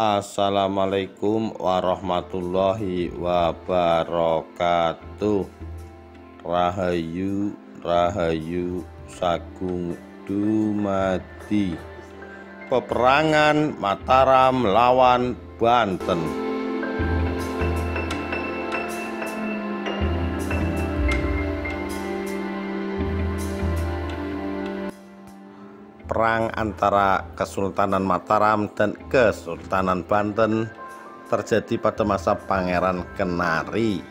Assalamualaikum warahmatullahi wabarakatuh. Rahayu Rahayu Sagung Dumadi. Peperangan Mataram lawan Banten. Perang antara Kesultanan Mataram dan Kesultanan Banten terjadi pada masa Pangeran Kenari.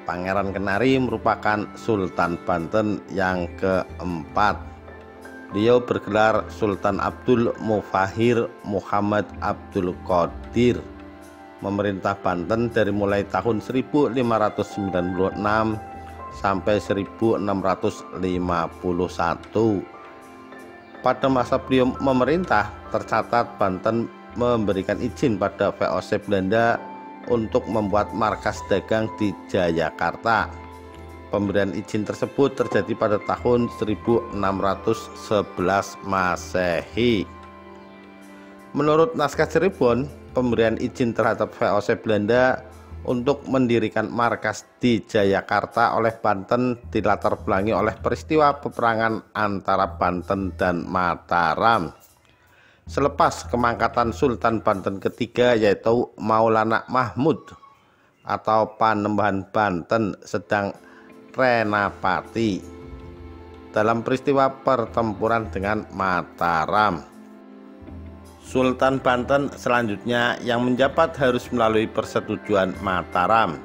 Pangeran Kenari merupakan Sultan Banten yang keempat. Beliau bergelar Sultan Abdul Mufahir Muhammad Abdul Qadir. Memerintah Banten dari mulai tahun 1596 sampai 1651. Pada masa beliau memerintah, tercatat Banten memberikan izin pada VOC Belanda untuk membuat markas dagang di Jayakarta. Pemberian izin tersebut terjadi pada tahun 1611 Masehi. Menurut naskah Cirebon, pemberian izin terhadap VOC Belanda untuk mendirikan markas di Jayakarta oleh Banten dilatar belakangi oleh peristiwa peperangan antara Banten dan Mataram. Selepas kemangkatan Sultan Banten ketiga yaitu Maulana Mahmud atau Panembahan Banten sedang Renapati dalam peristiwa pertempuran dengan Mataram. Sultan Banten selanjutnya yang menjabat harus melalui persetujuan Mataram.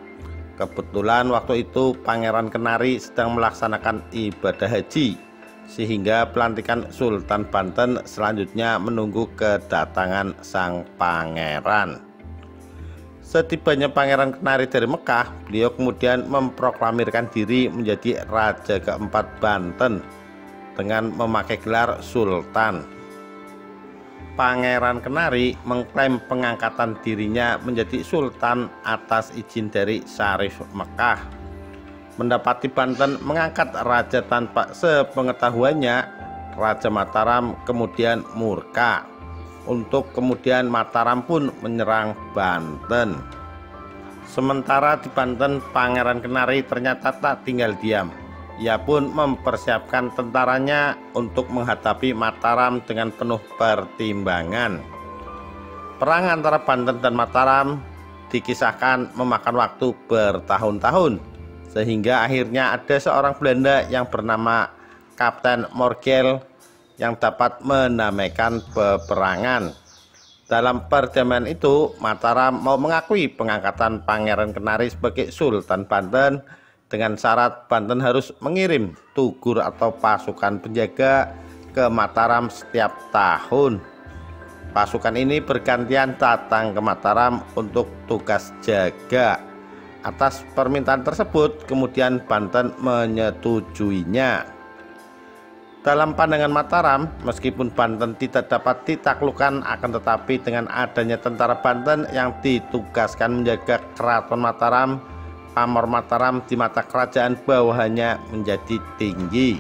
Kebetulan waktu itu Pangeran Kenari sedang melaksanakan ibadah haji, sehingga pelantikan Sultan Banten selanjutnya menunggu kedatangan sang pangeran. Setibanya Pangeran Kenari dari Mekah, beliau kemudian memproklamirkan diri menjadi Raja keempat Banten dengan memakai gelar Sultan. Pangeran Kenari mengklaim pengangkatan dirinya menjadi Sultan atas izin dari Syarif Mekah. Mendapati Banten mengangkat raja tanpa sepengetahuannya, Raja Mataram kemudian murka. Untuk kemudian Mataram pun menyerang Banten. Sementara di Banten, Pangeran Kenari ternyata tak tinggal diam. Ia pun mempersiapkan tentaranya untuk menghadapi Mataram dengan penuh pertimbangan. Perang antara Banten dan Mataram dikisahkan memakan waktu bertahun-tahun, sehingga akhirnya ada seorang Belanda yang bernama Kapten Morgel yang dapat menamaikan peperangan. Dalam perdamaian itu, Mataram mau mengakui pengangkatan Pangeran Kenari sebagai Sultan Banten dengan syarat Banten harus mengirim tugur atau pasukan penjaga ke Mataram setiap tahun. Pasukan ini bergantian datang ke Mataram untuk tugas jaga. Atas permintaan tersebut, kemudian Banten menyetujuinya. Dalam pandangan Mataram, meskipun Banten tidak dapat ditaklukkan, akan tetapi dengan adanya tentara Banten yang ditugaskan menjaga keraton Mataram, pamor Mataram di mata kerajaan bawahannya menjadi tinggi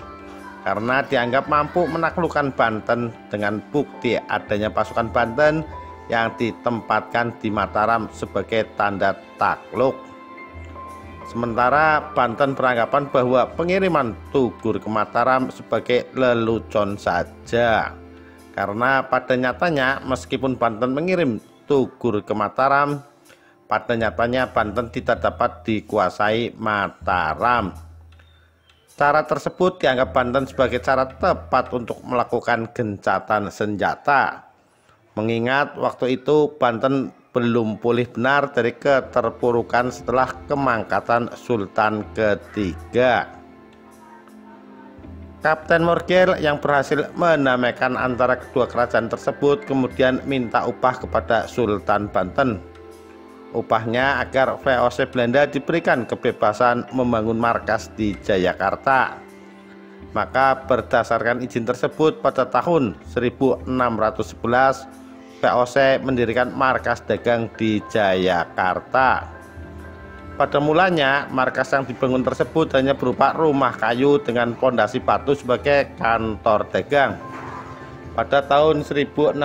karena dianggap mampu menaklukkan Banten dengan bukti adanya pasukan Banten yang ditempatkan di Mataram sebagai tanda takluk. Sementara Banten beranggapan bahwa pengiriman tugur ke Mataram sebagai lelucon saja, karena pada nyatanya meskipun Banten mengirim tugur ke Mataram, pada nyatanya Banten tidak dapat dikuasai Mataram. Cara tersebut dianggap Banten sebagai cara tepat untuk melakukan gencatan senjata. Mengingat waktu itu Banten belum pulih benar dari keterpurukan setelah kemangkatan Sultan ketiga. Kapten Morgel yang berhasil menamaikan antara kedua kerajaan tersebut kemudian minta upah kepada Sultan Banten. Upahnya agar VOC Belanda diberikan kebebasan membangun markas di Jayakarta. Maka berdasarkan izin tersebut pada tahun 1611 VOC mendirikan markas dagang di Jayakarta. Pada mulanya markas yang dibangun tersebut hanya berupa rumah kayu dengan pondasi batu sebagai kantor dagang. Pada tahun 1618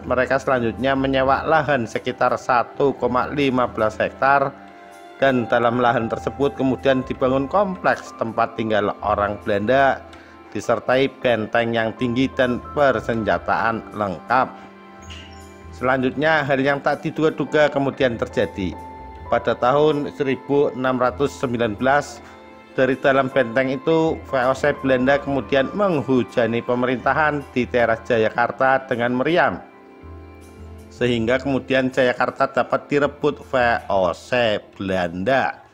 mereka selanjutnya menyewa lahan sekitar 1,15 hektar, dan dalam lahan tersebut kemudian dibangun kompleks tempat tinggal orang Belanda disertai benteng yang tinggi dan persenjataan lengkap. Selanjutnya hal yang tak diduga-duga kemudian terjadi. Pada tahun 1619 dari dalam benteng itu VOC Belanda kemudian menghujani pemerintahan di teras Jayakarta dengan meriam, sehingga kemudian Jayakarta dapat direbut VOC Belanda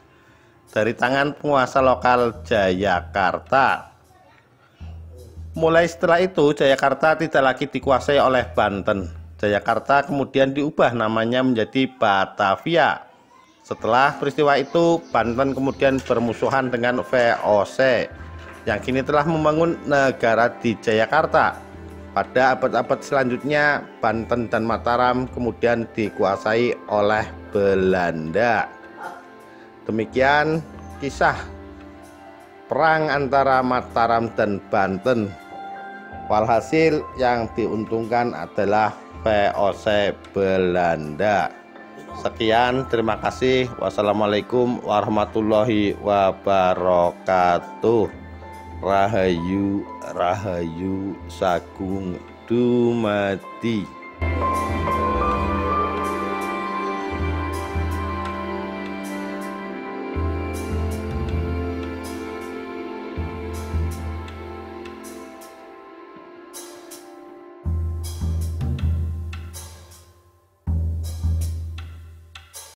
dari tangan penguasa lokal Jayakarta. Mulai setelah itu Jayakarta tidak lagi dikuasai oleh Banten. Jayakarta kemudian diubah namanya menjadi Batavia. Setelah peristiwa itu Banten kemudian bermusuhan dengan VOC yang kini telah membangun negara di Jayakarta. Pada abad-abad selanjutnya Banten dan Mataram kemudian dikuasai oleh Belanda. Demikian kisah perang antara Mataram dan Banten. Walhasil yang diuntungkan adalah VOC Belanda. Sekian, terima kasih. Wassalamualaikum warahmatullahi wabarakatuh. Rahayu, rahayu, sagung dumadi.